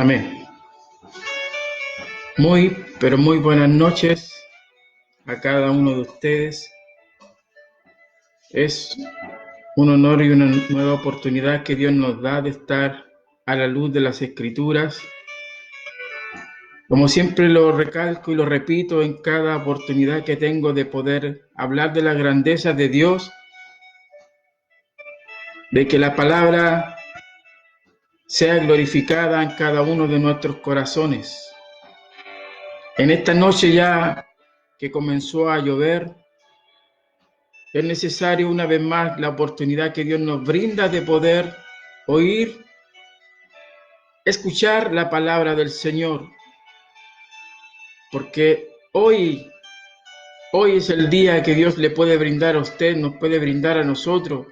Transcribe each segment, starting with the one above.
Amén. Muy, pero muy buenas noches a cada uno de ustedes. Es un honor y una nueva oportunidad que Dios nos da de estar a la luz de las Escrituras. Como siempre lo recalco y lo repito en cada oportunidad que tengo de poder hablar de la grandeza de Dios, de que la palabra sea glorificada en cada uno de nuestros corazones. En esta noche ya que comenzó a llover, es necesario una vez más la oportunidad que Dios nos brinda de poder oír, escuchar la palabra del Señor, porque hoy es el día que Dios le puede brindar a usted, nos puede brindar a nosotros,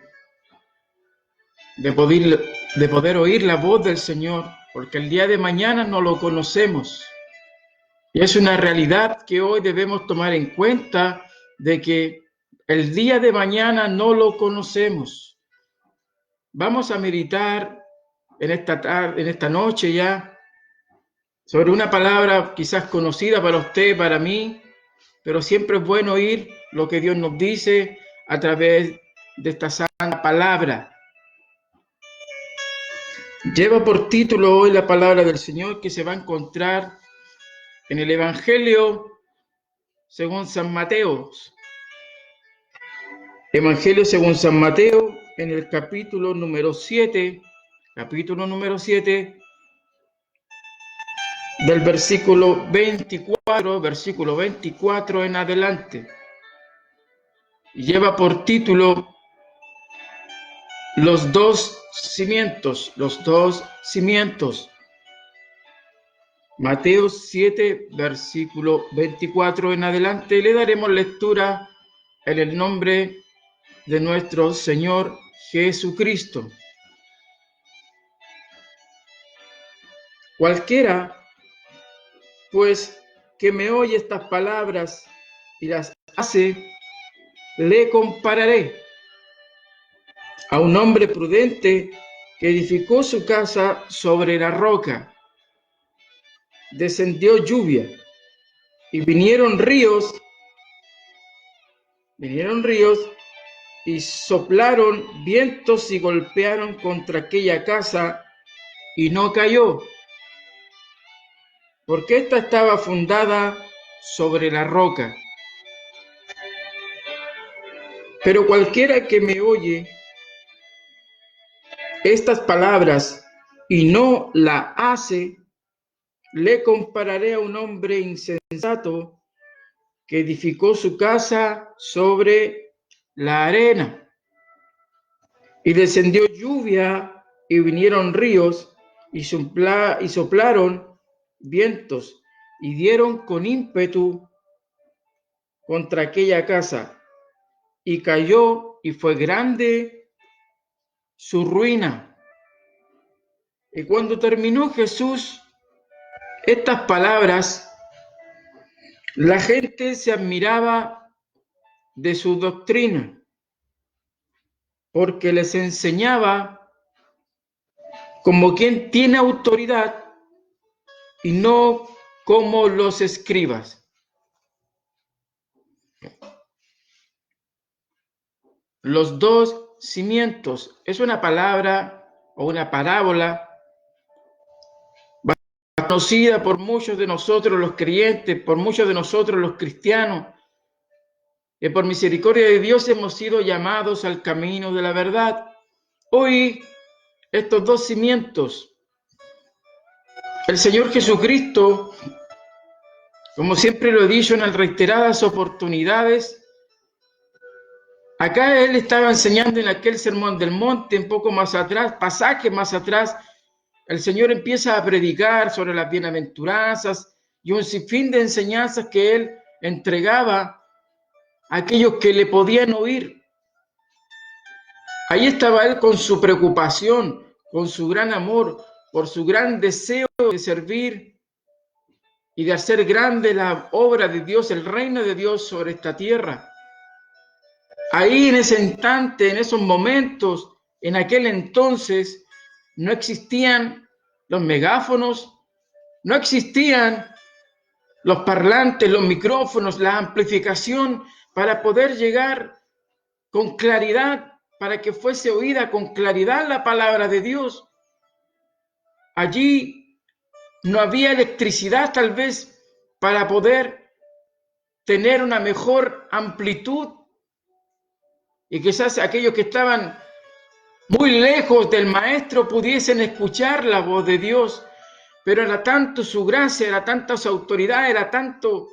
de poder oír la voz del Señor, porque el día de mañana no lo conocemos. Y es una realidad que hoy debemos tomar en cuenta, de que el día de mañana no lo conocemos. Vamos a meditar en esta noche ya sobre una palabra quizás conocida para usted, para mí, pero siempre es bueno oír lo que Dios nos dice a través de esta santa palabra. Lleva por título hoy la palabra del Señor, que se va a encontrar en el Evangelio según San Mateo. Evangelio según San Mateo, en el capítulo número 7, del versículo 24 en adelante. Lleva por título los dos cimientos. Mateo 7, versículo 24 en adelante. Le daremos lectura en el nombre de nuestro Señor Jesucristo. Cualquiera, pues, que me oye estas palabras y las hace, le compararé a un hombre prudente que edificó su casa sobre la roca. Descendió lluvia y vinieron ríos y soplaron vientos y golpearon contra aquella casa, y no cayó, porque ésta estaba fundada sobre la roca. Pero cualquiera que me oye estas palabras y no la hace, le compararé a un hombre insensato que edificó su casa sobre la arena. Y descendió lluvia y vinieron ríos y soplaron vientos y dieron con ímpetu contra aquella casa, y cayó, y fue grande su ruina. Y cuando terminó Jesús estas palabras, la gente se admiraba de su doctrina, porque les enseñaba como quien tiene autoridad y no como los escribas. Los dos cimientos es una palabra o una parábola conocida por muchos de nosotros los creyentes, por muchos de nosotros los cristianos, que por misericordia de Dios hemos sido llamados al camino de la verdad. Hoy, estos dos cimientos, el Señor Jesucristo, como siempre lo he dicho en reiteradas oportunidades, Acá él estaba enseñando en aquel sermón del monte, un poco más atrás, pasaje más atrás, el Señor empieza a predicar sobre las bienaventuranzas y un sinfín de enseñanzas que él entregaba a aquellos que le podían oír. Ahí estaba él con su preocupación, con su gran amor, por su gran deseo de servir y de hacer grande la obra de Dios, el reino de Dios sobre esta tierra. Ahí en ese instante, en esos momentos, en aquel entonces, no existían los megáfonos, no existían los parlantes, los micrófonos, la amplificación para poder llegar con claridad, para que fuese oída con claridad la palabra de Dios. Allí no había electricidad tal vez para poder tener una mejor amplitud y quizás aquellos que estaban muy lejos del maestro pudiesen escuchar la voz de Dios, pero era tanto su gracia, era tanta su autoridad, era tanto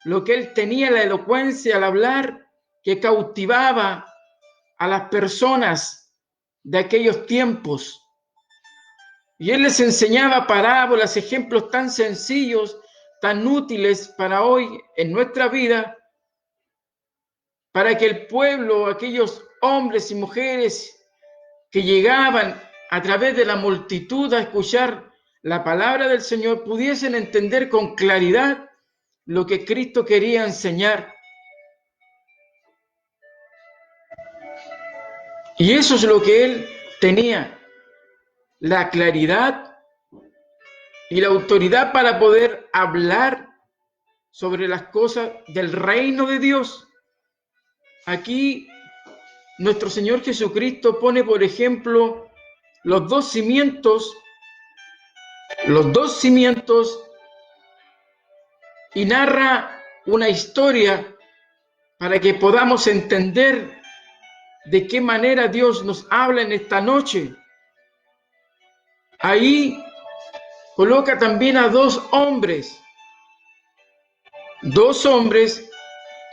lo que él tenía, la elocuencia al hablar, que cautivaba a las personas de aquellos tiempos. Y él les enseñaba parábolas, ejemplos tan sencillos, tan útiles para hoy en nuestra vida, para que el pueblo, aquellos hombres y mujeres que llegaban a través de la multitud a escuchar la palabra del Señor, pudiesen entender con claridad lo que Cristo quería enseñar. Y eso es lo que él tenía, la claridad y la autoridad para poder hablar sobre las cosas del reino de Dios. Aquí nuestro Señor Jesucristo pone, por ejemplo, los dos cimientos y narra una historia para que podamos entender de qué manera Dios nos habla en esta noche. Ahí coloca también a dos hombres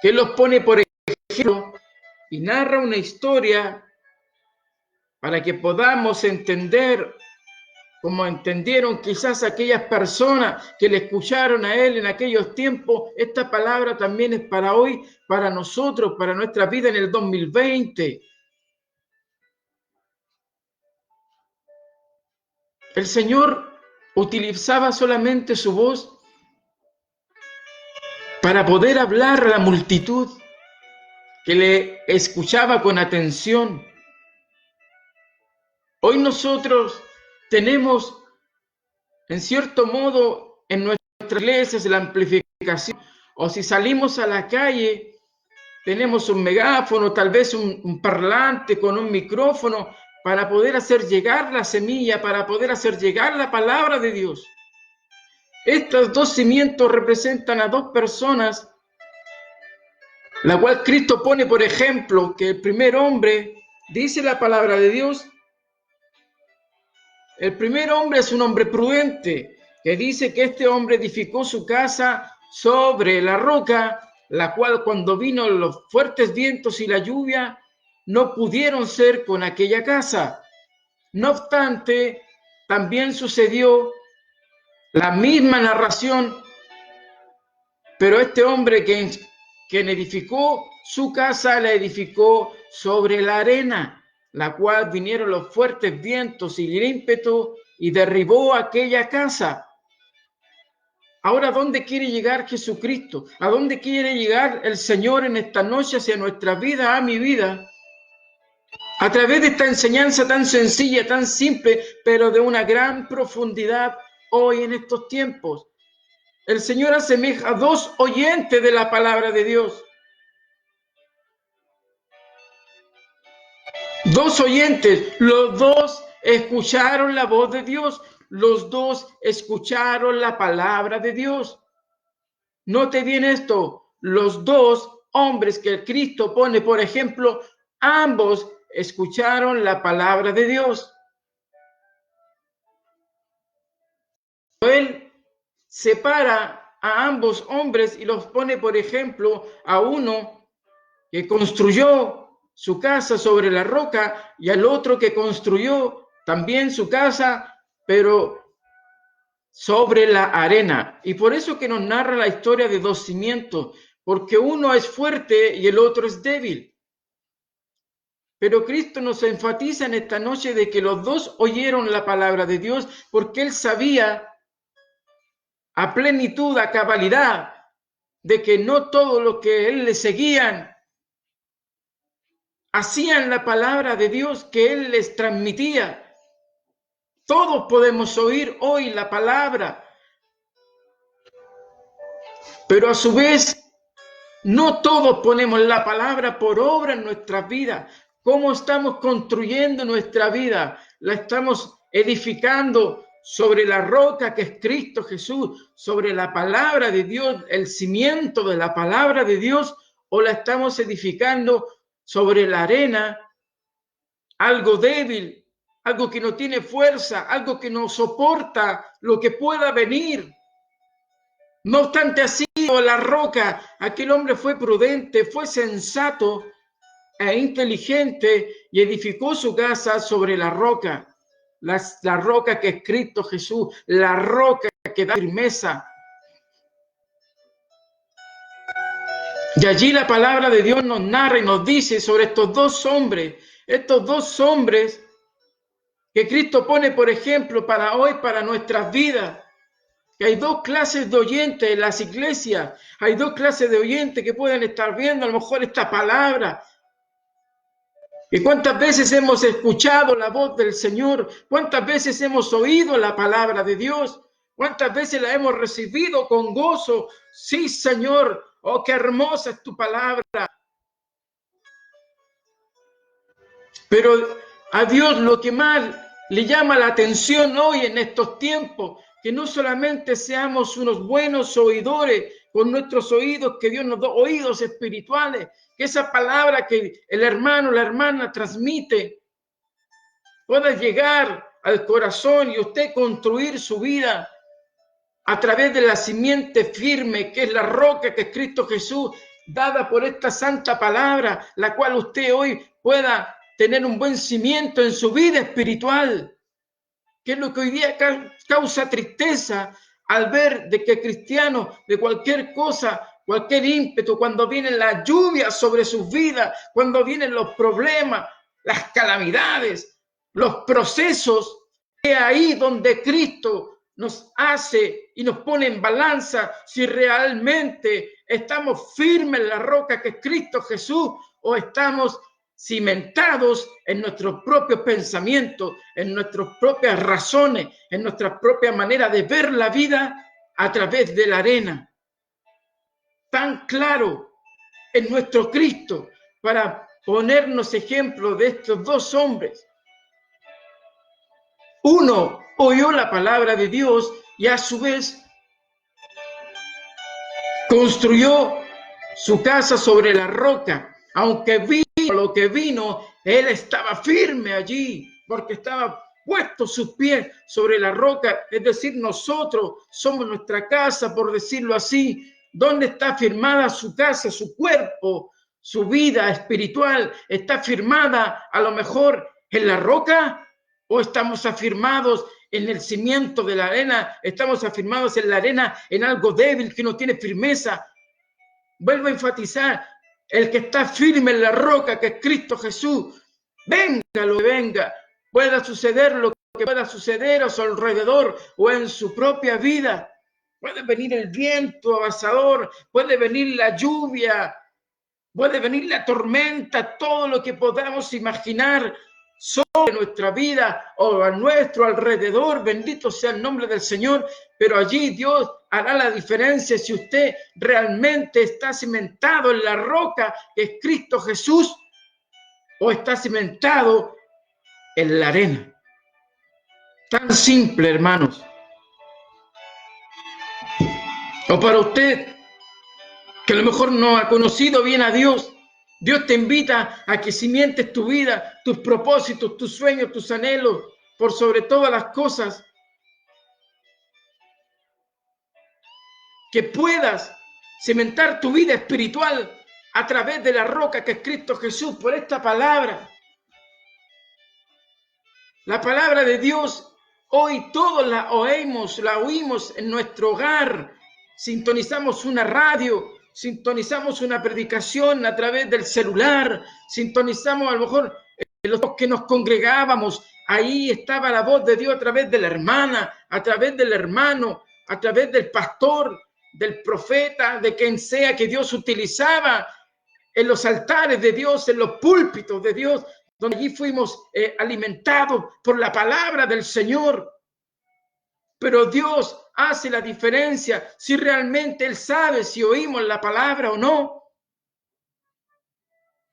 que los pone por ejemplo y narra una historia para que podamos entender, como entendieron quizás aquellas personas que le escucharon a él en aquellos tiempos. Esta palabra también es para hoy, para nosotros, para nuestra vida en el 2020. El Señor utilizaba solamente su voz para poder hablar a la multitud que le escuchaba con atención. Hoy nosotros tenemos, en cierto modo, en nuestras iglesias la amplificación, o si salimos a la calle, tenemos un megáfono, tal vez un parlante con un micrófono para poder hacer llegar la semilla, para poder hacer llegar la palabra de Dios. Estos dos cimientos representan a dos personas, la cual Cristo pone por ejemplo que el primer hombre, dice la palabra de Dios, el primer hombre es un hombre prudente, que dice que este hombre edificó su casa sobre la roca, la cual cuando vino los fuertes vientos y la lluvia, no pudieron ser con aquella casa. No obstante, también sucedió la misma narración, pero este hombre quien edificó su casa, la edificó sobre la arena, la cual vinieron los fuertes vientos y el ímpetu y derribó aquella casa. Ahora, ¿a dónde quiere llegar Jesucristo? ¿A dónde quiere llegar el Señor en esta noche hacia nuestra vida, a mi vida? A través de esta enseñanza tan sencilla, tan simple, pero de una gran profundidad hoy en estos tiempos. El Señor asemeja a dos oyentes de la palabra de Dios. Dos oyentes, los dos escucharon la voz de Dios, los dos escucharon la palabra de Dios. Note bien esto, los dos hombres que Cristo pone, por ejemplo, ambos escucharon la palabra de Dios. Él separa a ambos hombres y los pone, por ejemplo, a uno que construyó su casa sobre la roca y al otro que construyó también su casa, pero sobre la arena. Y por eso que nos narra la historia de dos cimientos, porque uno es fuerte y el otro es débil. Pero Cristo nos enfatiza en esta noche de que los dos oyeron la palabra de Dios porque Él sabía a plenitud, a cabalidad, de que no todo lo que Él le seguían hacían la palabra de Dios que Él les transmitía. Todos podemos oír hoy la palabra, pero a su vez no todos ponemos la palabra por obra en nuestras vidas. ¿Cómo estamos construyendo nuestra vida? ¿La estamos edificando sobre la roca que es Cristo Jesús, sobre la palabra de Dios, el cimiento de la palabra de Dios, o la estamos edificando sobre la arena, algo débil, algo que no tiene fuerza, algo que no soporta lo que pueda venir? No obstante así, la roca, aquel hombre fue prudente, fue sensato e inteligente y edificó su casa sobre la roca. La roca que es Cristo Jesús, la roca que da firmeza. Y allí la palabra de Dios nos narra y nos dice sobre estos dos hombres que Cristo pone por ejemplo para hoy, para nuestras vidas. Que hay dos clases de oyentes en las iglesias, hay dos clases de oyentes que pueden estar viendo a lo mejor esta palabra. ¿Y cuántas veces hemos escuchado la voz del Señor? ¿Cuántas veces hemos oído la palabra de Dios? ¿Cuántas veces la hemos recibido con gozo? Sí, Señor, oh, qué hermosa es tu palabra. Pero a Dios lo que más le llama la atención hoy en estos tiempos, que no solamente seamos unos buenos oidores con nuestros oídos, que Dios nos da oídos espirituales, que esa palabra que el hermano, la hermana transmite pueda llegar al corazón y usted construir su vida a través de la simiente firme, que es la roca que es Cristo Jesús, dada por esta santa palabra, la cual usted hoy pueda tener un buen cimiento en su vida espiritual, que es lo que hoy día causa tristeza al ver de que cristianos de cualquier cosa, cualquier ímpetu, cuando vienen las lluvias sobre sus vidas, cuando vienen los problemas, las calamidades, los procesos, es ahí donde Cristo nos hace y nos pone en balanza si realmente estamos firmes en la roca que es Cristo Jesús o estamos cimentados en nuestros propios pensamientos, en nuestras propias razones, en nuestra propia manera de ver la vida a través de la arena. Tan claro en nuestro Cristo para ponernos ejemplo de estos dos hombres. Uno oyó la palabra de Dios y a su vez construyó su casa sobre la roca. Aunque vino lo que vino, él estaba firme allí, porque estaba puesto sus pies sobre la roca. Es decir, nosotros somos nuestra casa, por decirlo así. ¿Dónde está firmada su casa, su cuerpo, su vida espiritual? ¿Está firmada a lo mejor en la roca? ¿O estamos afirmados en el cimiento de la arena? ¿Estamos afirmados en la arena en algo débil que no tiene firmeza? Vuelvo a enfatizar, el que está firme en la roca que es Cristo Jesús, venga lo que venga, pueda suceder lo que pueda suceder a su alrededor o en su propia vida. Puede venir el viento avasallador, puede venir la lluvia, puede venir la tormenta, todo lo que podamos imaginar sobre nuestra vida o a nuestro alrededor. Bendito sea el nombre del Señor, pero allí Dios hará la diferencia si usted realmente está cimentado en la roca que es Cristo Jesús o está cimentado en la arena. Tan simple, hermanos. O para usted, que a lo mejor no ha conocido bien a Dios, Dios te invita a que cimientes tu vida, tus propósitos, tus sueños, tus anhelos, por sobre todas las cosas, que puedas cimentar tu vida espiritual a través de la roca que es Cristo Jesús, por esta palabra. La palabra de Dios, hoy todos la oímos en nuestro hogar. Sintonizamos una radio, sintonizamos una predicación a través del celular, sintonizamos a lo mejor los que nos congregábamos. Ahí estaba la voz de Dios a través de la hermana, a través del hermano, a través del pastor, del profeta, de quien sea que Dios utilizaba en los altares de Dios, en los púlpitos de Dios, donde allí fuimos alimentados por la palabra del Señor. Pero Dios hace la diferencia si realmente Él sabe si oímos la palabra o no.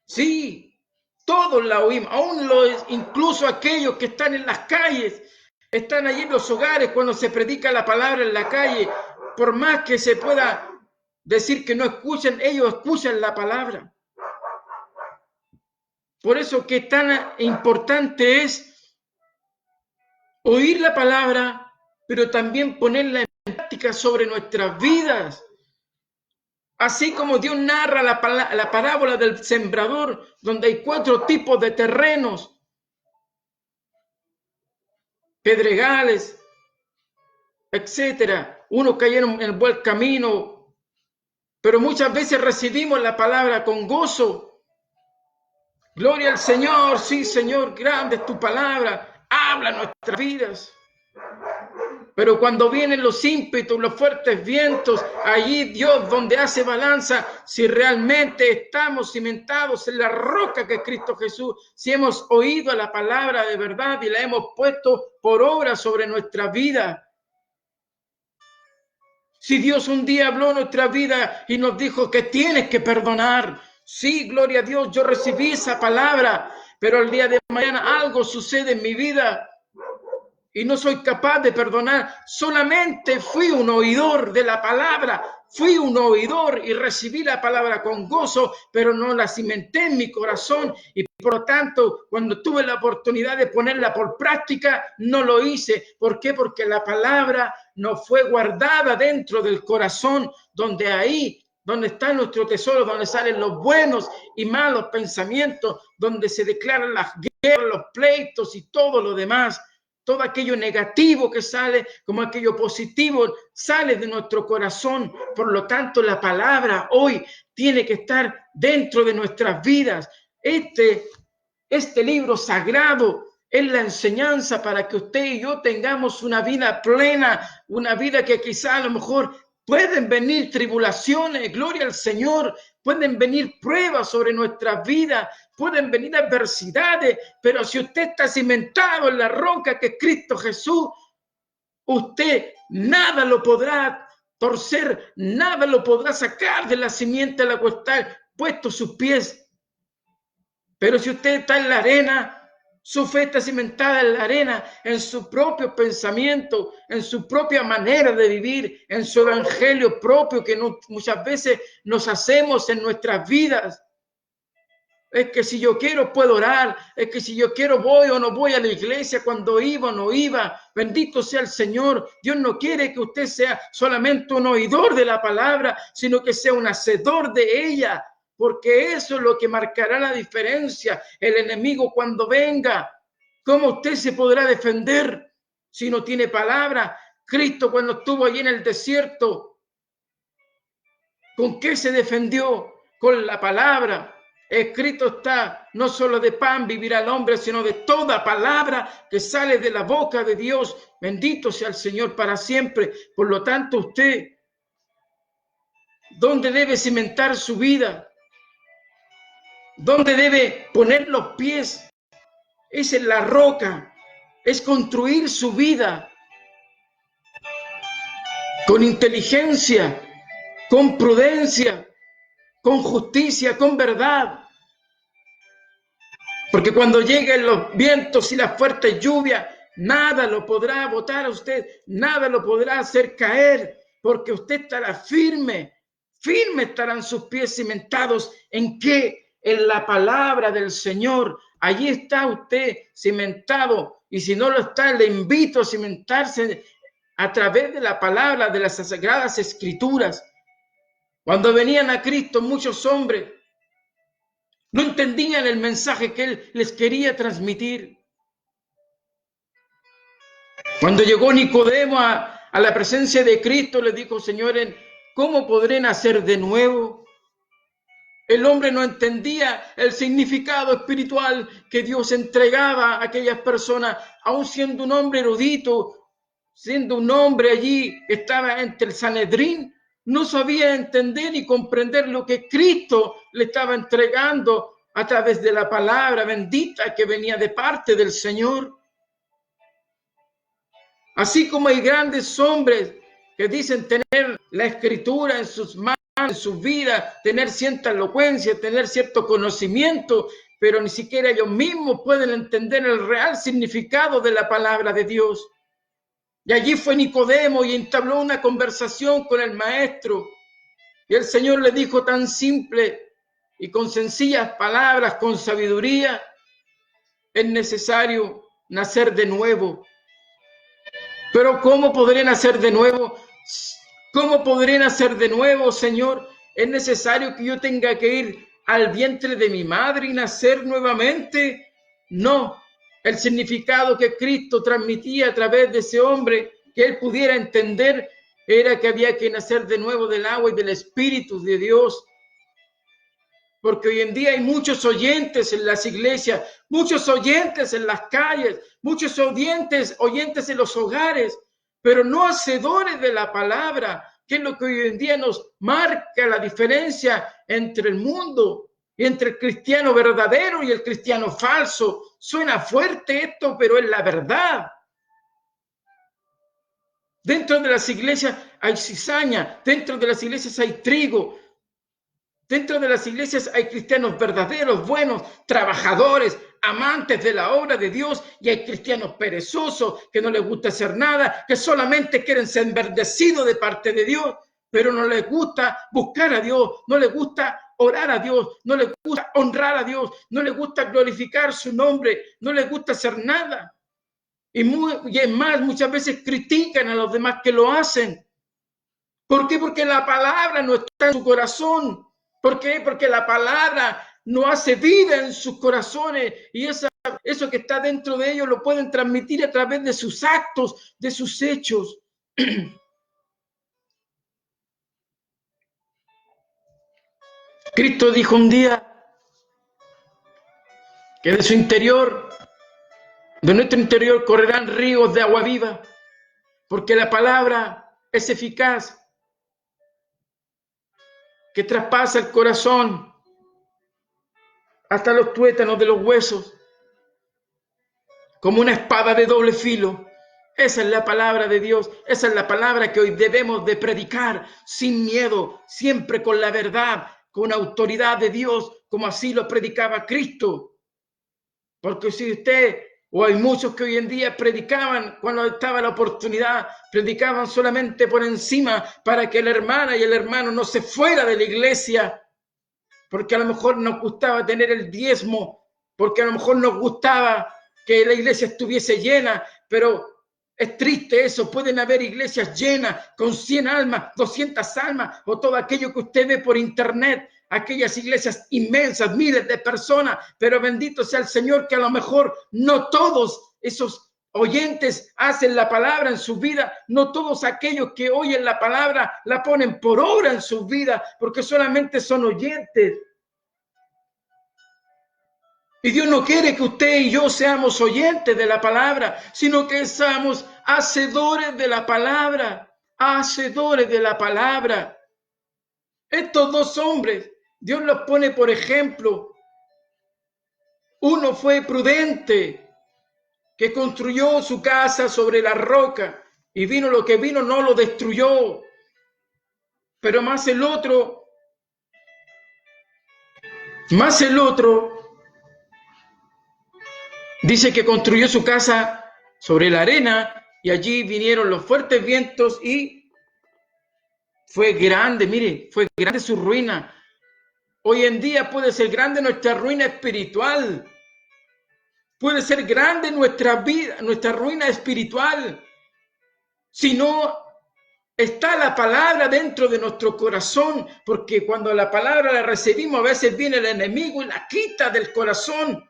Sí, todos la oímos, incluso aquellos que están en las calles, están allí en los hogares cuando se predica la palabra en la calle. Por más que se pueda decir que no escuchan, ellos escuchan la palabra. Por eso que tan importante es oír la palabra, pero también ponerla en práctica sobre nuestras vidas. Así como Dios narra la parábola del sembrador, donde hay 4 tipos de terrenos: pedregales, etcétera. Unos cayeron en el buen camino, pero muchas veces recibimos la palabra con gozo. Gloria al Señor, sí, Señor, grande es tu palabra, habla nuestras vidas. Pero cuando vienen los ímpetus, los fuertes vientos, allí Dios donde hace balanza, si realmente estamos cimentados en la roca que es Cristo Jesús, si hemos oído la palabra de verdad y la hemos puesto por obra sobre nuestra vida. Si Dios un día habló nuestra vida y nos dijo que tienes que perdonar, sí, gloria a Dios, yo recibí esa palabra, pero el día de mañana algo sucede en mi vida y no soy capaz de perdonar. Solamente fui un oidor de la palabra, fui un oidor y recibí la palabra con gozo, pero no la cimenté en mi corazón y por lo tanto, cuando tuve la oportunidad de ponerla por práctica, no lo hice. ¿Por qué? Porque la palabra no fue guardada dentro del corazón, donde está nuestro tesoro, donde salen los buenos y malos pensamientos, donde se declaran las guerras, los pleitos y todo lo demás. Todo aquello negativo que sale, como aquello positivo, sale de nuestro corazón. Por lo tanto, la palabra hoy tiene que estar dentro de nuestras vidas. Este libro sagrado es la enseñanza para que usted y yo tengamos una vida plena, una vida que quizá a lo mejor pueden venir tribulaciones, gloria al Señor, pueden venir pruebas sobre nuestras vidas, pueden venir adversidades, pero si usted está cimentado en la roca que es Cristo Jesús, usted nada lo podrá torcer, nada lo podrá sacar de la simiente a la cual está puesto sus pies. Pero si usted está en la arena, su fe está cimentada en la arena, en su propio pensamiento, en su propia manera de vivir, en su evangelio propio que muchas veces nos hacemos en nuestras vidas. Es que si yo quiero puedo orar, es que si yo quiero voy o no voy a la iglesia, cuando iba o no iba, bendito sea el Señor. Dios no quiere que usted sea solamente un oidor de la palabra, sino que sea un hacedor de ella, porque eso es lo que marcará la diferencia. El enemigo cuando venga, ¿cómo usted se podrá defender si no tiene palabra? Cristo cuando estuvo allí en el desierto, ¿con qué se defendió? Con la palabra. Escrito está, no solo de pan vivirá el hombre, sino de toda palabra que sale de la boca de Dios. Bendito sea el Señor para siempre. Por lo tanto, usted, ¿dónde debe cimentar su vida? ¿Dónde debe poner los pies? Es en la roca, es construir su vida con inteligencia, con prudencia, con justicia, con verdad. Porque cuando lleguen los vientos y las fuertes lluvias, nada lo podrá botar a usted, nada lo podrá hacer caer, porque usted estará firme, firme estarán sus pies cimentados. ¿En qué? En la palabra del Señor. Allí está usted cimentado, y si no lo está, le invito a cimentarse a través de la palabra de las Sagradas Escrituras. Cuando venían a Cristo muchos hombres, No entendían el mensaje que Él les quería transmitir. Cuando llegó Nicodemo a la presencia de Cristo, le dijo: Señores, ¿cómo podré nacer de nuevo? El hombre no entendía el significado espiritual que Dios entregaba a aquellas personas, aun siendo un hombre erudito, siendo un hombre allí que estaba entre el Sanedrín, no sabía entender y comprender lo que Cristo le estaba entregando a través de la palabra bendita que venía de parte del Señor. Así como hay grandes hombres que dicen tener la escritura en sus manos, en sus vidas, tener cierta elocuencia, tener cierto conocimiento, pero ni siquiera ellos mismos pueden entender el real significado de la palabra de Dios. Y allí fue Nicodemo y entabló una conversación con el maestro. Y el Señor le dijo tan simple y con sencillas palabras, con sabiduría: es necesario nacer de nuevo. Pero ¿cómo podré nacer de nuevo? ¿Cómo podré nacer de nuevo, Señor? ¿Es necesario que yo tenga que ir al vientre de mi madre y nacer nuevamente? No. El significado que Cristo transmitía a través de ese hombre, que él pudiera entender, era que había que nacer de nuevo del agua y del Espíritu de Dios. Porque hoy en día hay muchos oyentes en las iglesias, muchos oyentes en las calles, muchos oyentes en los hogares, pero no hacedores de la palabra, que es lo que hoy en día nos marca la diferencia entre el mundo y entre el cristiano verdadero y el cristiano falso. Suena fuerte esto, pero es la verdad. Dentro de las iglesias hay cizaña, dentro de las iglesias hay trigo. Dentro de las iglesias hay cristianos verdaderos, buenos, trabajadores, amantes de la obra de Dios, y hay cristianos perezosos que no les gusta hacer nada, que solamente quieren ser bendecidos de parte de Dios, pero no les gusta buscar a Dios, no les gusta orar a Dios, no les gusta honrar a Dios, no les gusta glorificar su nombre, no les gusta hacer nada. Y es más, muchas veces critican a los demás que lo hacen. ¿Por qué? Porque la palabra no está en su corazón. ¿Por qué? Porque la palabra no hace vida en sus corazones, y eso que está dentro de ellos lo pueden transmitir a través de sus actos, de sus hechos. Cristo dijo un día que de su interior, de nuestro interior, correrán ríos de agua viva, porque la palabra es eficaz, que traspasa el corazón hasta los tuétanos de los huesos, como una espada de doble filo. Esa es la palabra de Dios, esa es la palabra que hoy debemos de predicar sin miedo, siempre con la verdad, con autoridad de Dios, como así lo predicaba Cristo. Porque si usted, o hay muchos que hoy en día predicaban cuando estaba la oportunidad, predicaban solamente por encima para que la hermana y el hermano no se fuera de la iglesia, porque a lo mejor nos gustaba tener el diezmo, porque a lo mejor nos gustaba que la iglesia estuviese llena, pero es triste eso. Pueden haber iglesias llenas con 100 almas, 200 almas, o todo aquello que usted ve por internet, aquellas iglesias inmensas, miles de personas, pero bendito sea el Señor que a lo mejor no todos esos oyentes hacen la palabra en su vida, no todos aquellos que oyen la palabra la ponen por obra en su vida, porque solamente son oyentes. Y Dios no quiere que usted y yo seamos oyentes de la palabra, sino que seamos hacedores de la palabra, hacedores de la palabra. Estos dos hombres, Dios los pone por ejemplo. Uno fue prudente, que construyó su casa sobre la roca, y vino lo que vino, no lo destruyó. Pero más el otro, dice que construyó su casa sobre la arena, y allí vinieron los fuertes vientos y fue grande, mire, fue grande su ruina. Hoy en día puede ser grande nuestra ruina espiritual. Puede ser grande nuestra vida, nuestra ruina espiritual, si no está la palabra dentro de nuestro corazón, porque cuando la palabra la recibimos, a veces viene el enemigo y la quita del corazón,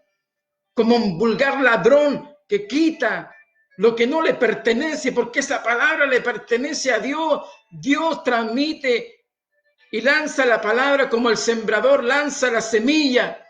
como un vulgar ladrón que quita lo que no le pertenece, porque esa palabra le pertenece a Dios. Dios transmite y lanza la palabra como el sembrador lanza la semilla,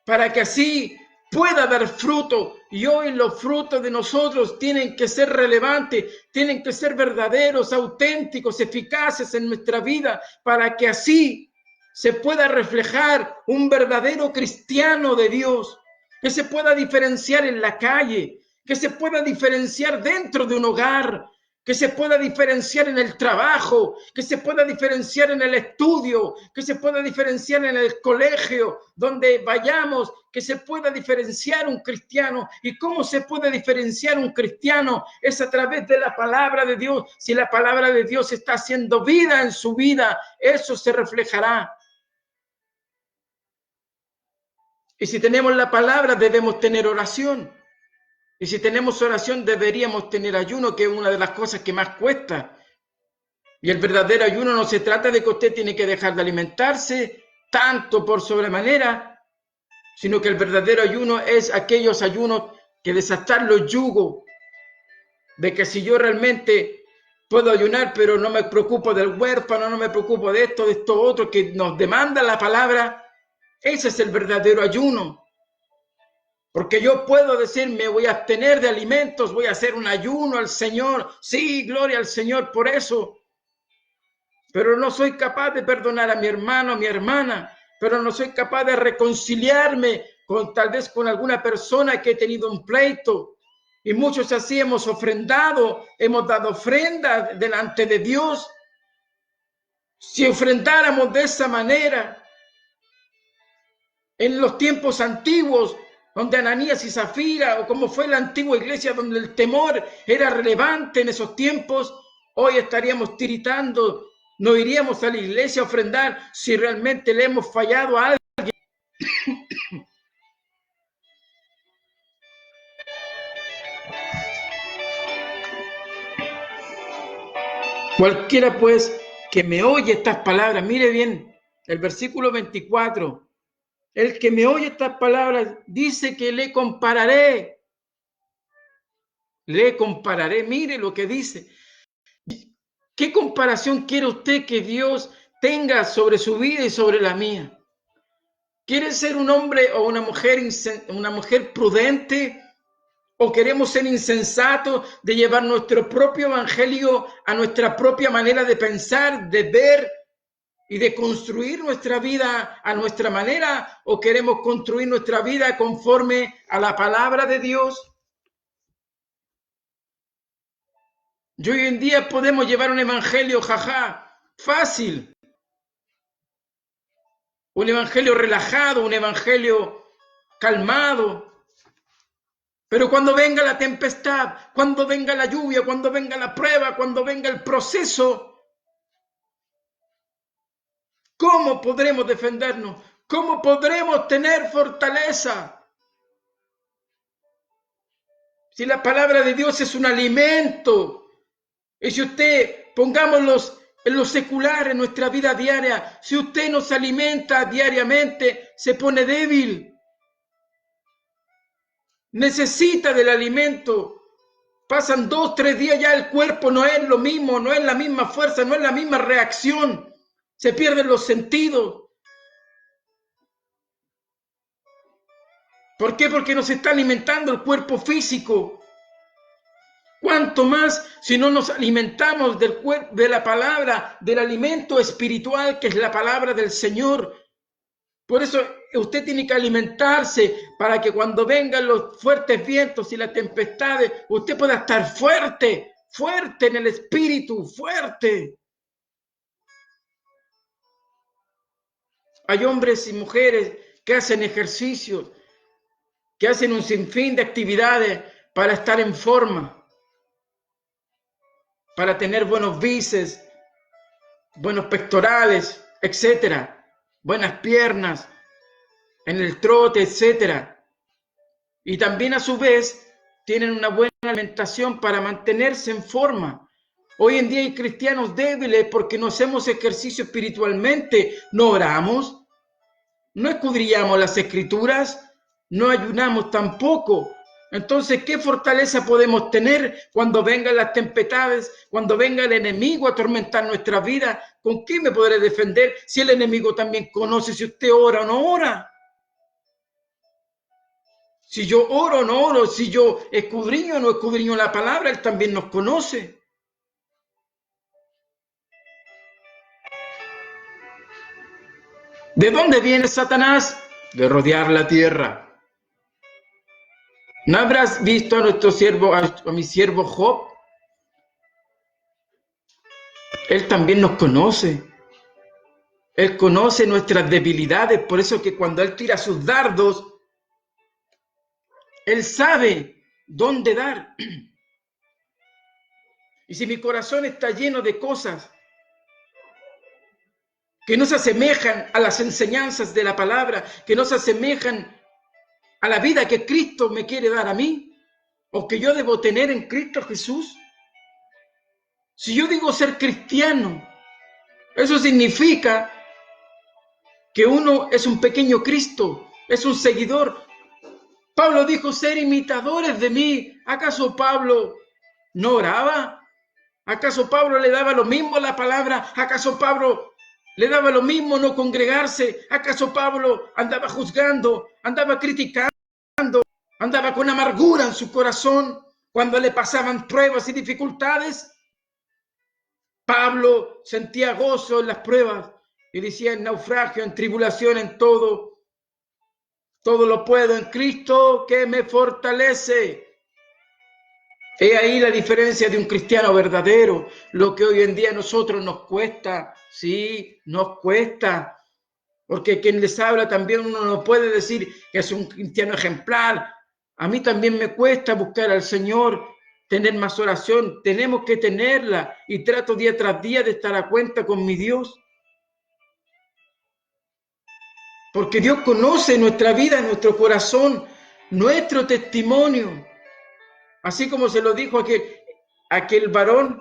para que así pueda dar fruto. Y hoy los frutos de nosotros tienen que ser relevantes, tienen que ser verdaderos, auténticos, eficaces en nuestra vida, para que así se pueda reflejar un verdadero cristiano de Dios, que se pueda diferenciar en la calle, que se pueda diferenciar dentro de un hogar, que se pueda diferenciar en el trabajo, que se pueda diferenciar en el estudio, que se pueda diferenciar en el colegio, donde vayamos, que se pueda diferenciar un cristiano. ¿Y cómo se puede diferenciar un cristiano? Es a través de la palabra de Dios. Si la palabra de Dios está haciendo vida en su vida, eso se reflejará. Y si tenemos la palabra, debemos tener oración. Y si tenemos oración, deberíamos tener ayuno, que es una de las cosas que más cuesta. Y el verdadero ayuno no se trata de que usted tiene que dejar de alimentarse tanto por sobremanera, sino que el verdadero ayuno es aquellos ayunos que desatar los yugos, de que si yo realmente puedo ayunar, pero no me preocupo del huérfano, no me preocupo de esto otro que nos demanda la palabra, ese es el verdadero ayuno. Porque yo puedo decir, me voy a abstener de alimentos, voy a hacer un ayuno al Señor. Sí, gloria al Señor por eso. Pero no soy capaz de perdonar a mi hermano, a mi hermana. Pero no soy capaz de reconciliarme con tal vez con alguna persona que he tenido un pleito. Y muchos así hemos ofrendado, hemos dado ofrendas delante de Dios. Si ofrendáramos de esa manera, en los tiempos antiguos, donde Ananías y Zafira, o como fue la antigua iglesia, donde el temor era relevante en esos tiempos, hoy estaríamos tiritando, no iríamos a la iglesia a ofrendar si realmente le hemos fallado a alguien. Cualquiera pues que me oye estas palabras, mire bien, el versículo 24, el que me oye estas palabras dice que le compararé, mire lo que dice. ¿Qué comparación quiere usted que Dios tenga sobre su vida y sobre la mía? ¿Quiere ser un hombre o una mujer prudente? ¿O queremos ser insensatos de llevar nuestro propio evangelio a nuestra propia manera de pensar, de ver y de construir nuestra vida a nuestra manera? ¿O queremos construir nuestra vida conforme a la palabra de Dios? Y hoy en día podemos llevar un evangelio, fácil. Un evangelio relajado, un evangelio calmado. Pero cuando venga la tempestad, cuando venga la lluvia, cuando venga la prueba, cuando venga el proceso, ¿cómo podremos defendernos? ¿Cómo podremos tener fortaleza? Si la palabra de Dios es un alimento, y si usted, pongámoslo en lo secular, en nuestra vida diaria, si usted nos alimenta diariamente, se pone débil. Necesita del alimento. Pasan 2, 3 días, ya el cuerpo no es lo mismo, no es la misma fuerza, no es la misma reacción. Se pierden los sentidos. ¿Por qué? Porque nos está alimentando el cuerpo físico. ¿Cuánto más si no nos alimentamos de la palabra, del alimento espiritual que es la palabra del Señor? Por eso usted tiene que alimentarse para que cuando vengan los fuertes vientos y las tempestades, usted pueda estar fuerte, fuerte en el espíritu, fuerte. Hay hombres y mujeres que hacen ejercicios, que hacen un sinfín de actividades para estar en forma, para tener buenos bíceps, buenos pectorales, etcétera, buenas piernas, en el trote, etcétera. Y también a su vez tienen una buena alimentación para mantenerse en forma. Hoy en día hay cristianos débiles porque no hacemos ejercicio espiritualmente, no oramos, no escudriñamos las escrituras, no ayunamos tampoco. Entonces, ¿qué fortaleza podemos tener cuando vengan las tempestades, cuando venga el enemigo a atormentar nuestra vida? ¿Con qué me podré defender si el enemigo también conoce si usted ora o no ora? Si yo oro o no oro, si yo escudriño o no escudriño la palabra, él también nos conoce. ¿De dónde viene Satanás? De rodear la tierra. ¿No habrás visto a nuestro siervo, a mi siervo Job? Él también nos conoce. Él conoce nuestras debilidades, por eso que cuando él tira sus dardos, él sabe dónde dar. Y si mi corazón está lleno de cosas que no se asemejan a las enseñanzas de la palabra, que no se asemejan a la vida que Cristo me quiere dar a mí, o que yo debo tener en Cristo Jesús. Si yo digo ser cristiano, eso significa que uno es un pequeño Cristo, es un seguidor. Pablo dijo ser imitadores de mí. ¿Acaso Pablo no oraba? ¿Acaso Pablo le daba lo mismo la palabra? ¿Acaso Pablo le daba lo mismo no congregarse? ¿Acaso Pablo andaba juzgando, andaba criticando, andaba con amargura en su corazón cuando le pasaban pruebas y dificultades? Pablo sentía gozo en las pruebas y decía en naufragio, en tribulación, en todo lo puedo en Cristo que me fortalece. He ahí la diferencia de un cristiano verdadero, lo que hoy en día a nosotros nos cuesta, sí, nos cuesta, porque quien les habla también uno no puede decir que es un cristiano ejemplar. A mí también me cuesta buscar al Señor, tener más oración, tenemos que tenerla y trato día tras día de estar a cuenta con mi Dios. Porque Dios conoce nuestra vida, nuestro corazón, nuestro testimonio. Así como se lo dijo aquel varón.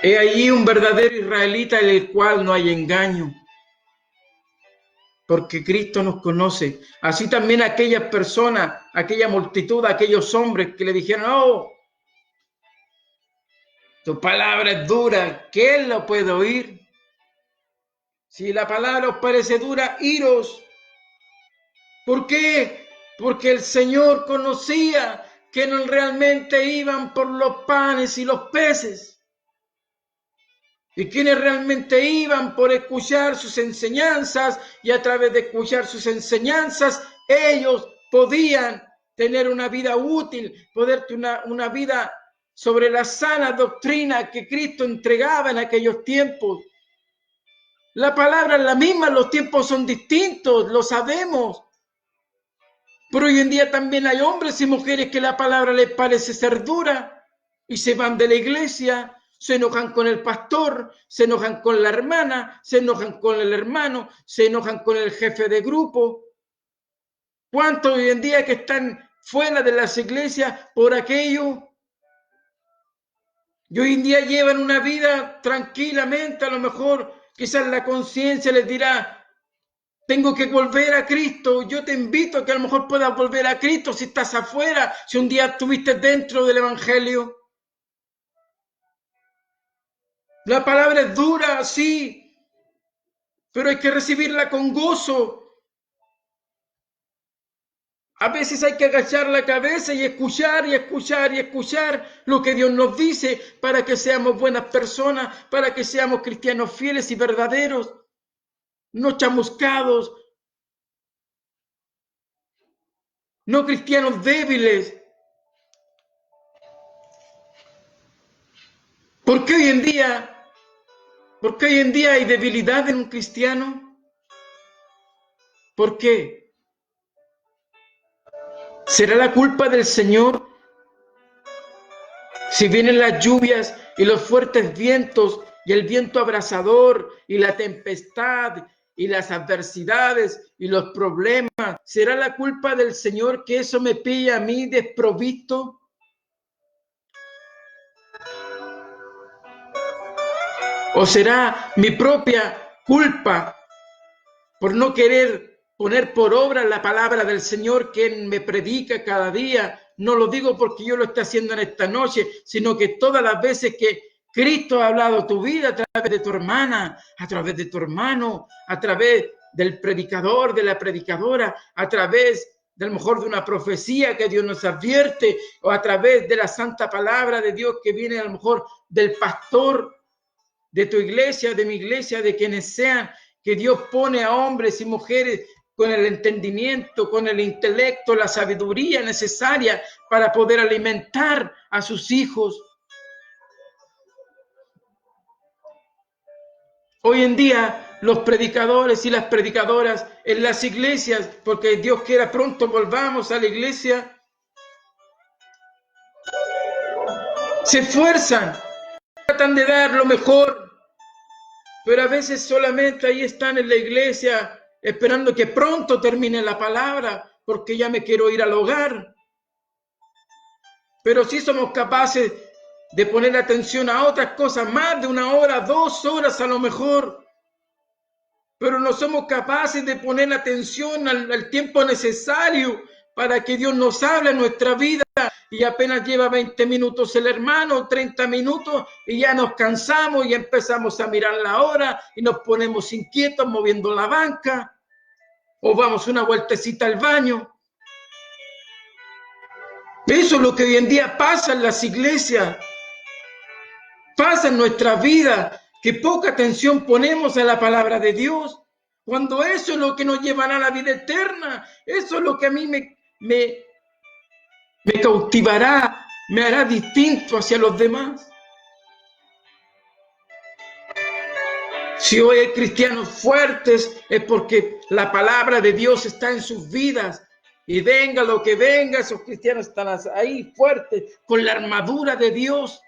He ahí un verdadero israelita en el cual no hay engaño. Porque Cristo nos conoce. Así también aquellas personas, aquella multitud, aquellos hombres que le dijeron, oh, tu palabra es dura, ¿quién lo puede oír? Si la palabra os parece dura, iros. ¿Por qué? Porque el Señor conocía que no realmente iban por los panes y los peces. Y quienes realmente iban por escuchar sus enseñanzas, y a través de escuchar sus enseñanzas, ellos podían tener una vida útil, poder tener una vida sobre la sana doctrina que Cristo entregaba en aquellos tiempos. La palabra es la misma, los tiempos son distintos, lo sabemos. Pero hoy en día también hay hombres y mujeres que la palabra les parece ser dura y se van de la iglesia, se enojan con el pastor, se enojan con la hermana, se enojan con el hermano, se enojan con el jefe de grupo. ¿Cuántos hoy en día que están fuera de las iglesias por aquello? Y hoy en día llevan una vida tranquilamente, a lo mejor quizás la conciencia les dirá, tengo que volver a Cristo. Yo te invito a que a lo mejor puedas volver a Cristo si estás afuera, si un día estuviste dentro del Evangelio. La palabra es dura, sí, pero hay que recibirla con gozo. A veces hay que agachar la cabeza y escuchar y escuchar y escuchar lo que Dios nos dice para que seamos buenas personas, para que seamos cristianos fieles y verdaderos, no chamuscados, no cristianos débiles. ¿Por qué hoy en día hay debilidad en un cristiano? ¿Por qué? ¿Será la culpa del Señor? Si vienen las lluvias y los fuertes vientos y el viento abrasador y la tempestad y las adversidades y los problemas, ¿será la culpa del Señor que eso me pilla a mí desprovisto? ¿O será mi propia culpa por no querer poner por obra la palabra del Señor que Él me predica cada día? No lo digo porque yo lo esté haciendo en esta noche, sino que todas las veces que Cristo ha hablado a tu vida a través de tu hermana, a través de tu hermano, a través del predicador, de la predicadora, a través de a lo mejor de una profecía que Dios nos advierte, o a través de la santa palabra de Dios que viene a lo mejor del pastor de tu iglesia, de mi iglesia, de quienes sean, que Dios pone a hombres y mujeres con el entendimiento, con el intelecto, la sabiduría necesaria para poder alimentar a sus hijos. Hoy en día, los predicadores y las predicadoras en las iglesias, porque Dios quiera pronto volvamos a la iglesia, se esfuerzan, tratan de dar lo mejor, pero a veces solamente ahí están en la iglesia esperando que pronto termine la palabra, porque ya me quiero ir al hogar. Pero sí somos capaces de poner atención a otras cosas, más de 1 hora, 2 horas a lo mejor, pero no somos capaces de poner atención al tiempo necesario para que Dios nos hable en nuestra vida, y apenas lleva 20 minutos el hermano, 30 minutos, y ya nos cansamos y empezamos a mirar la hora y nos ponemos inquietos moviendo la banca, o vamos una vueltecita al baño. Eso es lo que hoy en día pasa en las iglesias, pasa en nuestra vida, que poca atención ponemos a la palabra de Dios, cuando eso es lo que nos llevará a la vida eterna. Eso es lo que a mí me cautivará, me hará distinto hacia los demás. Si hoy hay cristianos fuertes, es porque la palabra de Dios está en sus vidas. Y venga lo que venga, esos cristianos están ahí fuertes, con la armadura de Dios.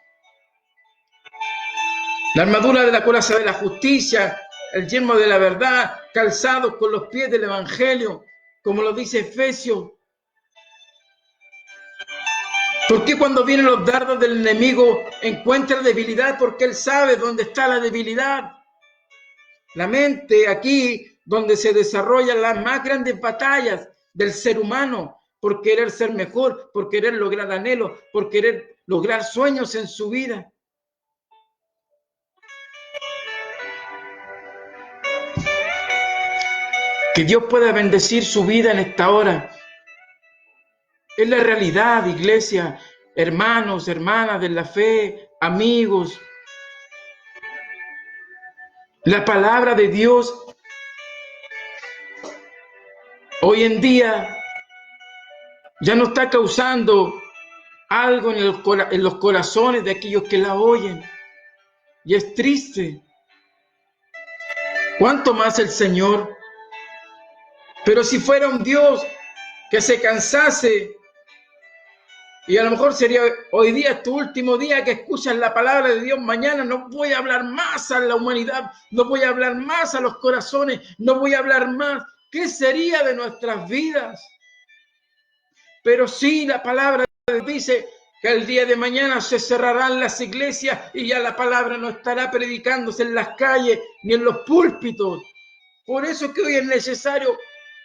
La armadura de la coraza de la justicia, el yelmo de la verdad, calzados con los pies del evangelio, como lo dice Efesios. ¿Por qué cuando vienen los dardos del enemigo encuentra debilidad? Porque él sabe dónde está la debilidad. La mente, aquí donde se desarrollan las más grandes batallas del ser humano, por querer ser mejor, por querer lograr anhelos, por querer lograr sueños en su vida. Que Dios pueda bendecir su vida en esta hora. Es la realidad, iglesia, hermanos, hermanas de la fe, amigos. La palabra de Dios hoy en día ya no está causando algo en los corazones de aquellos que la oyen. Y es triste. ¿Cuánto más el Señor? Pero si fuera un Dios que se cansase, y a lo mejor sería hoy día tu último día que escuchas la palabra de Dios, mañana no voy a hablar más a la humanidad, no voy a hablar más a los corazones, no voy a hablar más. ¿Qué sería de nuestras vidas? Pero sí, la palabra dice que el día de mañana se cerrarán las iglesias y ya la palabra no estará predicándose en las calles ni en los púlpitos. Por eso que hoy es necesario,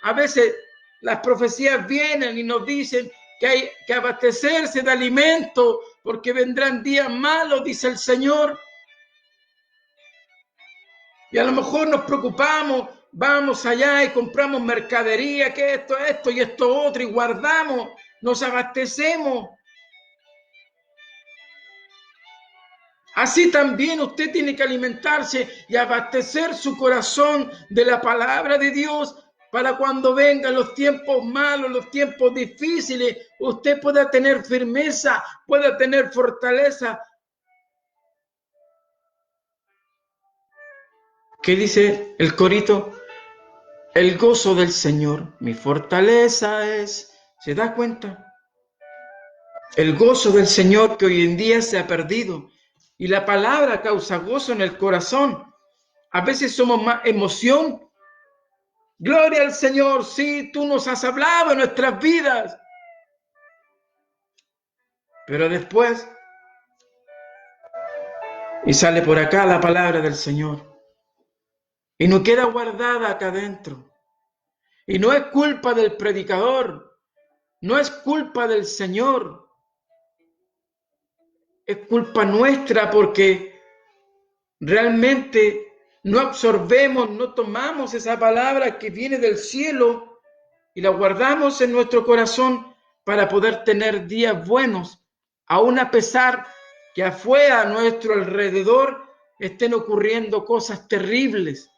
a veces las profecías vienen y nos dicen que hay que abastecerse de alimento porque vendrán días malos, dice el Señor. Y a lo mejor nos preocupamos, vamos allá y compramos mercadería, que esto y esto otro, y guardamos, nos abastecemos. Así también usted tiene que alimentarse y abastecer su corazón de la palabra de Dios para cuando vengan los tiempos malos, los tiempos difíciles, usted pueda tener firmeza, pueda tener fortaleza. ¿Qué dice el corito? El gozo del Señor, mi fortaleza es. ¿Se da cuenta? El gozo del Señor que hoy en día se ha perdido. Y la palabra causa gozo en el corazón. A veces somos más emoción Gloria al Señor, sí, tú nos has hablado en nuestras vidas. Pero después, y sale por acá la palabra del Señor, y no queda guardada acá adentro. Y no es culpa del predicador, no es culpa del Señor, es culpa nuestra porque realmente no absorbemos, no tomamos esa palabra que viene del cielo y la guardamos en nuestro corazón para poder tener días buenos, aun a pesar que afuera a nuestro alrededor estén ocurriendo cosas terribles.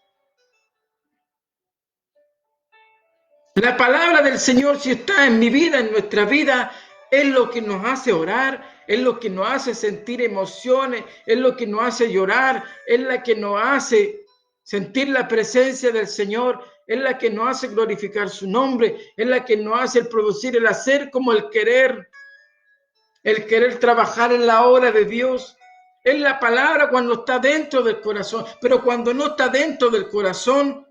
La palabra del Señor, si está en mi vida, en nuestra vida, es lo que nos hace orar, es lo que nos hace sentir emociones, es lo que nos hace llorar, es la que nos hace sentir la presencia del Señor, es la que nos hace glorificar su nombre, es la que nos hace el producir, el hacer como el querer trabajar en la obra de Dios. Es la palabra cuando está dentro del corazón, pero cuando no está dentro del corazón,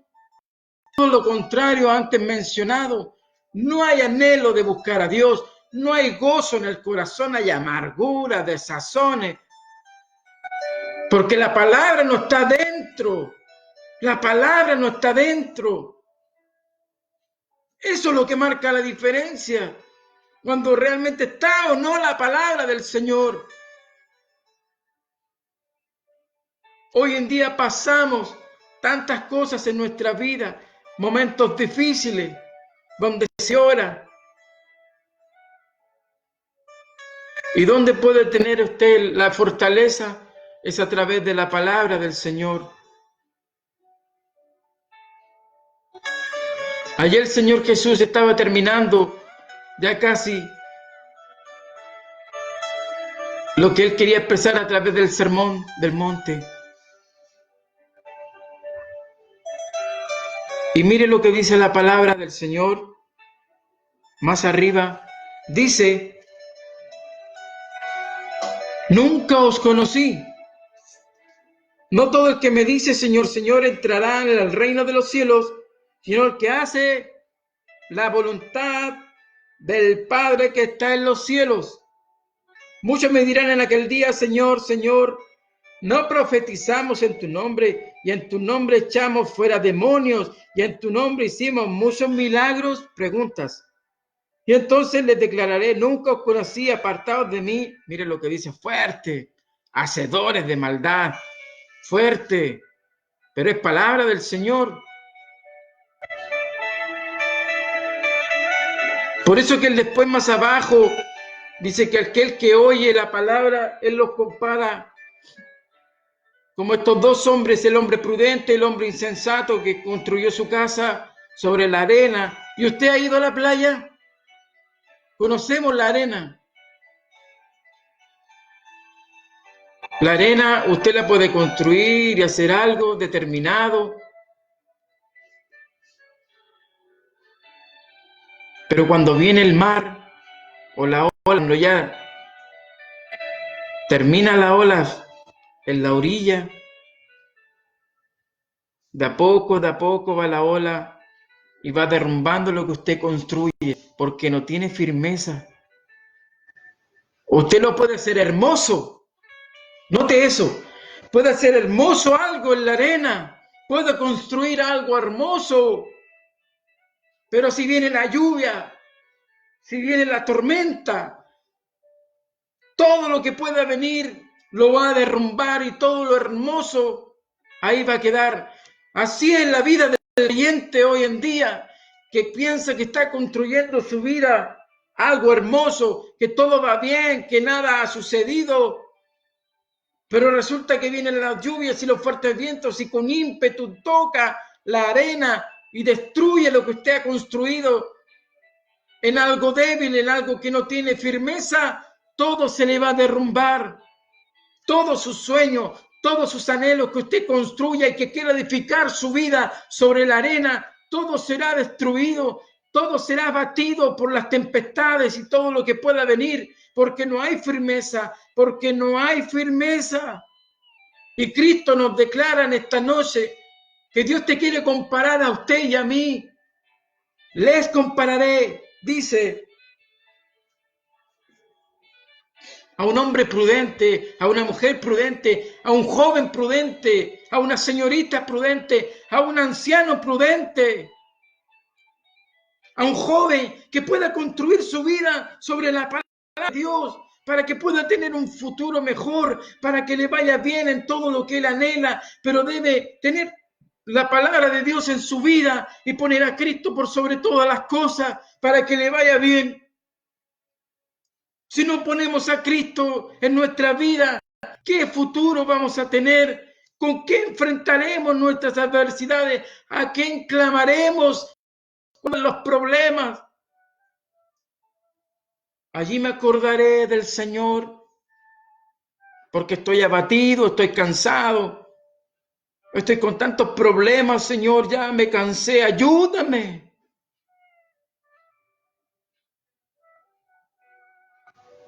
todo lo contrario antes mencionado, no hay anhelo de buscar a Dios, no hay gozo en el corazón, hay amargura, desazones, porque la palabra no está dentro, la palabra no está dentro. Eso es lo que marca la diferencia, cuando realmente está o no la palabra del Señor. Hoy en día pasamos tantas cosas en nuestra vida, momentos difíciles, donde se ora. ¿Y dónde puede tener usted la fortaleza? Es a través de la palabra del Señor. Ayer el Señor Jesús estaba terminando ya casi lo que Él quería expresar a través del sermón del monte. Y mire lo que dice la palabra del Señor. Más arriba dice: nunca os conocí. No todo el que me dice Señor, Señor entrará en el reino de los cielos, sino el que hace la voluntad del Padre que está en los cielos. Muchos me dirán en aquel día: Señor, Señor, ¿no profetizamos en tu nombre, y en tu nombre echamos fuera demonios, y en tu nombre hicimos muchos milagros? Preguntas. Y entonces les declararé: nunca os conocí, apartados de mí. Mire lo que dice, fuerte, hacedores de maldad, fuerte, pero es palabra del Señor. Por eso que él después más abajo dice que aquel que oye la palabra, él los compara como estos dos hombres, el hombre prudente y el hombre insensato que construyó su casa sobre la arena. ¿Y usted ha ido a la playa? Conocemos la arena. La arena usted la puede construir y hacer algo determinado, pero cuando viene el mar o la ola, cuando ya termina la ola en la orilla, de a poco va la ola y va derrumbando lo que usted construye, porque no tiene firmeza. Usted lo puede hacer hermoso, note eso, puede hacer hermoso algo en la arena, puede construir algo hermoso, pero si viene la lluvia, si viene la tormenta, todo lo que pueda venir lo va a derrumbar y todo lo hermoso ahí va a quedar. Así es la vida del creyente hoy en día, que piensa que está construyendo su vida algo hermoso, que todo va bien, que nada ha sucedido, pero resulta que vienen las lluvias y los fuertes vientos y con ímpetu toca la arena y destruye lo que usted ha construido en algo débil, en algo que no tiene firmeza. Todo se le va a derrumbar, todos sus sueños, todos sus anhelos que usted construya y que quiera edificar su vida sobre la arena, todo será destruido, todo será abatido por las tempestades y todo lo que pueda venir, porque no hay firmeza, porque no hay firmeza. Y Cristo nos declara en esta noche que Dios te quiere comparar a usted y a mí. Les compararé, dice, a un hombre prudente, a una mujer prudente, a un joven prudente, a una señorita prudente, a un anciano prudente, a un joven que pueda construir su vida sobre la palabra de Dios, para que pueda tener un futuro mejor, para que le vaya bien en todo lo que él anhela, pero debe tener la palabra de Dios en su vida y poner a Cristo por sobre todas las cosas para que le vaya bien. Si no ponemos a Cristo en nuestra vida, ¿qué futuro vamos a tener? ¿Con qué enfrentaremos nuestras adversidades? ¿A quién clamaremos con los problemas? Allí me acordaré del Señor, porque estoy abatido, estoy cansado, estoy con tantos problemas, Señor, ya me cansé, ayúdame.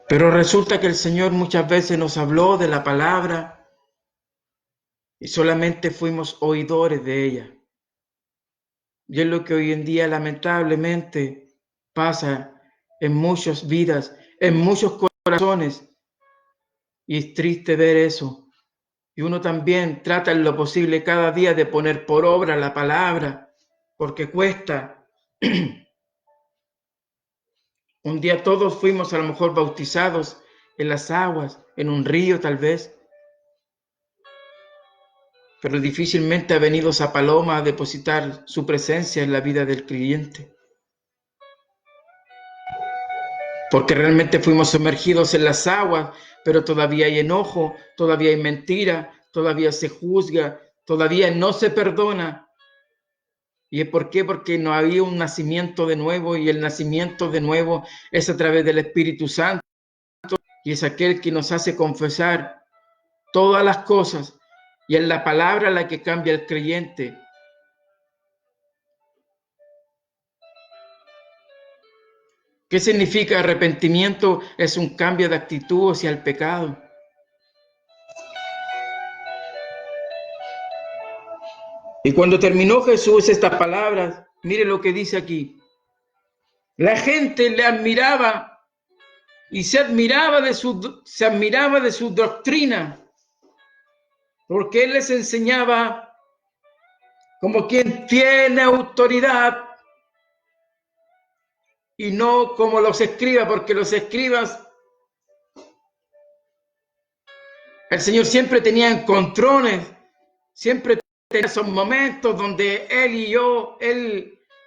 Pero resulta que el Señor muchas veces nos habló de la palabra y solamente fuimos oidores de ella. Y es lo que hoy en día lamentablemente pasa en muchas vidas, en muchos corazones. Y es triste ver eso. Y uno también trata en lo posible cada día de poner por obra la palabra, porque cuesta. Un día todos fuimos a lo mejor bautizados en las aguas, en un río tal vez. Pero difícilmente ha venido esa paloma a depositar su presencia en la vida del creyente. Porque realmente fuimos sumergidos en las aguas, pero todavía hay enojo, todavía hay mentira, todavía se juzga, todavía no se perdona. ¿Y por qué? Porque no había un nacimiento de nuevo, y el nacimiento de nuevo es a través del Espíritu Santo, y es aquel que nos hace confesar todas las cosas, y es la palabra la que cambia al creyente. ¿Qué significa arrepentimiento? Es un cambio de actitud hacia el pecado. Y cuando terminó Jesús estas palabras, mire lo que dice aquí. La gente le admiraba y se admiraba de su doctrina, porque él les enseñaba como quien tiene autoridad y no como los escribas, porque los escribas, el Señor siempre tenía encontrones, siempre tenía esos momentos donde él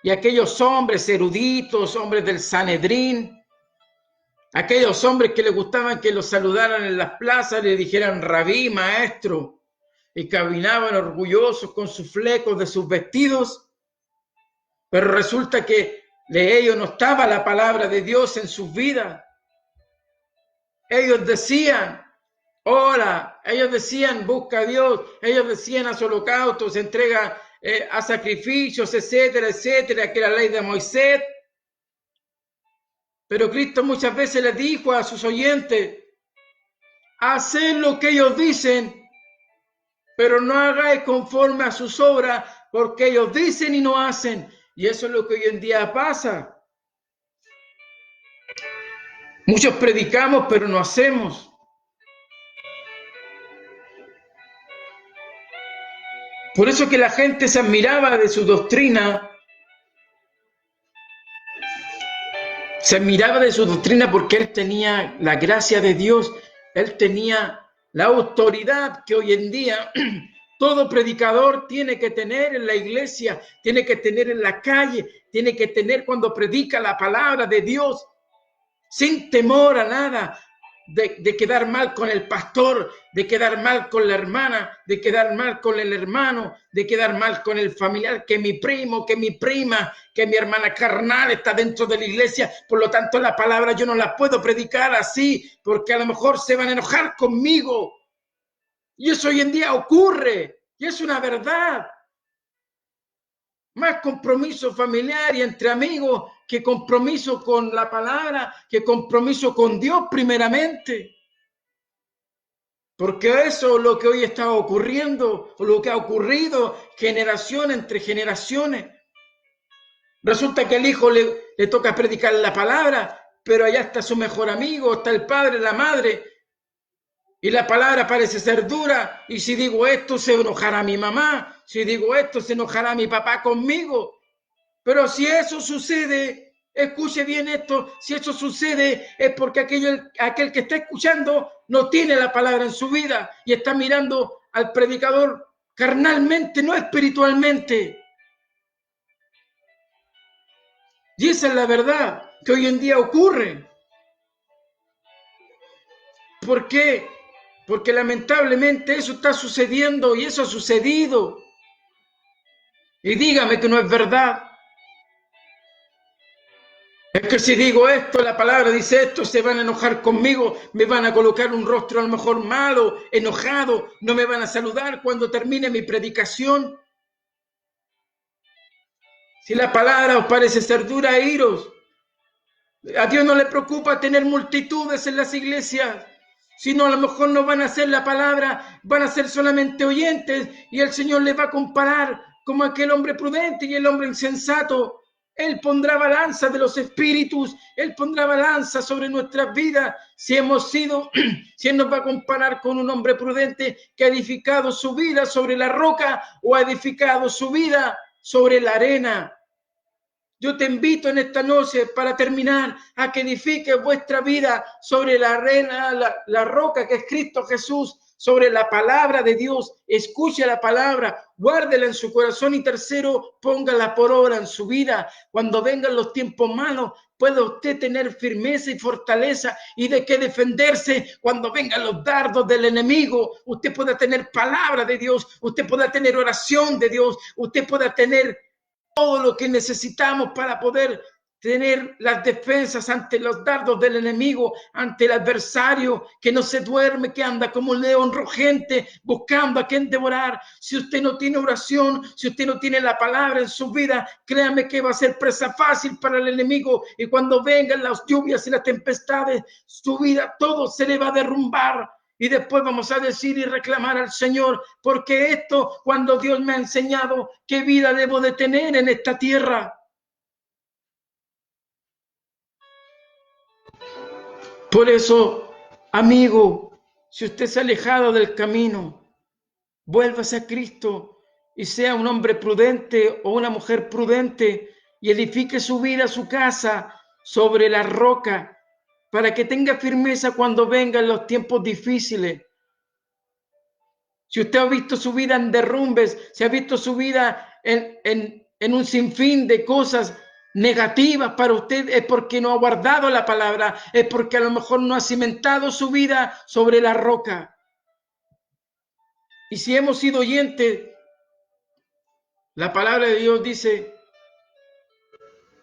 y aquellos hombres eruditos, hombres del Sanedrín, aquellos hombres que les gustaban que los saludaran en las plazas, le dijeran rabí, maestro, y caminaban orgullosos con sus flecos de sus vestidos, pero resulta que de ellos no estaba la palabra de Dios en sus vidas. Ellos decían, ora, ellos decían, busca a Dios, ellos decían, haz holocaustos, entrega a sacrificios, etcétera, etcétera, que la ley de Moisés. Pero Cristo muchas veces les dijo a sus oyentes, haced lo que ellos dicen, pero no hagáis conforme a sus obras, porque ellos dicen y no hacen. Y eso es lo que hoy en día pasa. Muchos predicamos, pero no hacemos. Por eso que la gente se admiraba de su doctrina. Se admiraba de su doctrina porque él tenía la gracia de Dios. Él tenía la autoridad que hoy en día todo predicador tiene que tener en la iglesia, tiene que tener en la calle, tiene que tener cuando predica la palabra de Dios, sin temor a nada, de quedar mal con el pastor, de quedar mal con la hermana, de quedar mal con el hermano, de quedar mal con el familiar, que mi primo, que mi prima, que mi hermana carnal está dentro de la iglesia, por lo tanto la palabra yo no la puedo predicar así, porque a lo mejor se van a enojar conmigo. Y eso hoy en día ocurre, y es una verdad. Más compromiso familiar y entre amigos que compromiso con la palabra, que compromiso con Dios primeramente. Porque eso es lo que hoy está ocurriendo, o lo que ha ocurrido generación entre generaciones. Resulta que al hijo le toca predicar la palabra, pero allá está su mejor amigo, está el padre, la madre, y la palabra parece ser dura, y si digo esto se enojará mi mamá, si digo esto se enojará mi papá conmigo. Pero si eso sucede, escuche bien esto, si eso sucede es porque aquel que está escuchando no tiene la palabra en su vida y está mirando al predicador carnalmente, no espiritualmente. Y esa es la verdad que hoy en día ocurre. ¿Por qué? Porque lamentablemente eso está sucediendo y eso ha sucedido. Y dígame que no es verdad. Es que si digo esto, la palabra dice esto, se van a enojar conmigo, me van a colocar un rostro a lo mejor malo, enojado, no me van a saludar cuando termine mi predicación. Si la palabra os parece ser dura, iros. A Dios no le preocupa tener multitudes en las iglesias, sino a lo mejor no van a hacer la palabra, van a ser solamente oyentes y el Señor les va a comparar como aquel hombre prudente y el hombre insensato. Él pondrá balanza de los espíritus, Él pondrá balanza sobre nuestras vidas. Si hemos sido, si Él nos va a comparar con un hombre prudente que ha edificado su vida sobre la roca o ha edificado su vida sobre la arena. Yo te invito en esta noche, para terminar, a que edifiques vuestra vida sobre la arena, la roca que es Cristo Jesús, sobre la palabra de Dios. Escuche la palabra, guárdela en su corazón y tercero, póngala por obra en su vida. Cuando vengan los tiempos malos, pueda usted tener firmeza y fortaleza y de qué defenderse cuando vengan los dardos del enemigo. Usted pueda tener palabra de Dios, usted pueda tener oración de Dios, usted pueda tener todo lo que necesitamos para poder tener las defensas ante los dardos del enemigo, ante el adversario que no se duerme, que anda como un león rugente buscando a quien devorar. Si usted no tiene oración, si usted no tiene la palabra en su vida, créame que va a ser presa fácil para el enemigo, y cuando vengan las lluvias y las tempestades, su vida todo se le va a derrumbar. Y después vamos a decir y reclamar al Señor, porque esto, cuando Dios me ha enseñado qué vida debo de tener en esta tierra. Por eso, amigo, si usted se ha alejado del camino, vuélvase a Cristo y sea un hombre prudente o una mujer prudente y edifique su vida, su casa sobre la roca, para que tenga firmeza cuando vengan los tiempos difíciles. Si usted ha visto su vida en derrumbes, si ha visto su vida en un sinfín de cosas negativas para usted, es porque no ha guardado la palabra, es porque a lo mejor no ha cimentado su vida sobre la roca. Y si hemos sido oyentes, la palabra de Dios dice,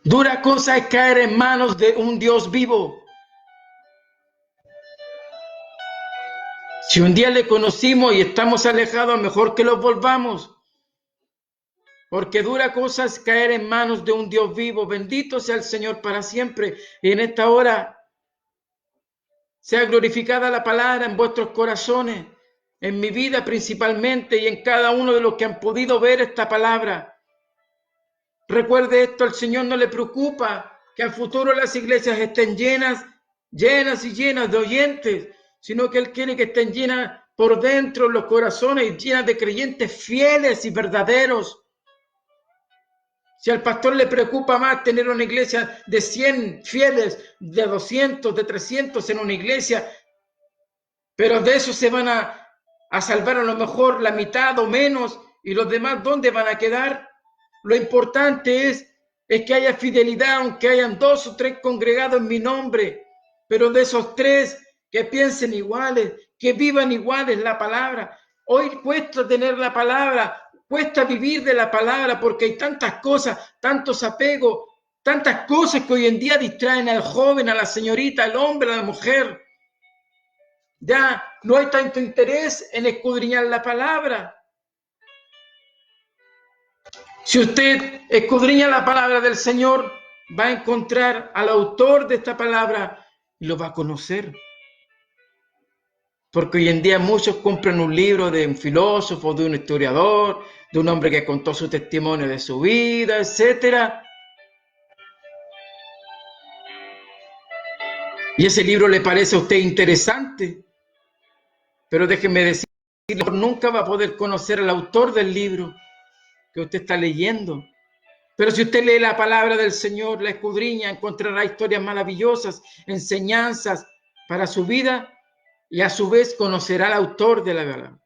dura cosa es caer en manos de un Dios vivo. Si un día le conocimos y estamos alejados, mejor que los volvamos. Porque dura cosa es caer en manos de un Dios vivo. Bendito sea el Señor para siempre. Y en esta hora sea glorificada la palabra en vuestros corazones, en mi vida principalmente y en cada uno de los que han podido ver esta palabra. Recuerde esto, al Señor no le preocupa que al futuro las iglesias estén llenas y llenas de oyentes, sino que Él quiere que estén llenas por dentro los corazones, llenas de creyentes fieles y verdaderos. Si al pastor le preocupa más tener una iglesia de 100 fieles, de 200, de 300 en una iglesia, pero de eso se van a salvar a lo mejor la mitad o menos, y los demás, ¿dónde van a quedar? Lo importante es que haya fidelidad, aunque hayan 2 o 3 congregados en mi nombre, pero de esos 3 que piensen iguales, que vivan iguales la palabra. Hoy cuesta tener la palabra, cuesta vivir de la palabra porque hay tantas cosas, tantos apegos, tantas cosas que hoy en día distraen al joven, a la señorita, al hombre, a la mujer. Ya no hay tanto interés en escudriñar la palabra. Si usted escudriña la palabra del Señor, va a encontrar al autor de esta palabra y lo va a conocer. Porque hoy en día muchos compran un libro de un filósofo, de un historiador, de un hombre que contó su testimonio de su vida, etcétera. Y ese libro le parece a usted interesante, pero déjeme decirle, nunca va a poder conocer al autor del libro que usted está leyendo. Pero si usted lee la palabra del Señor, la escudriña, encontrará historias maravillosas, enseñanzas para su vida y a su vez conocerá al autor de la palabra.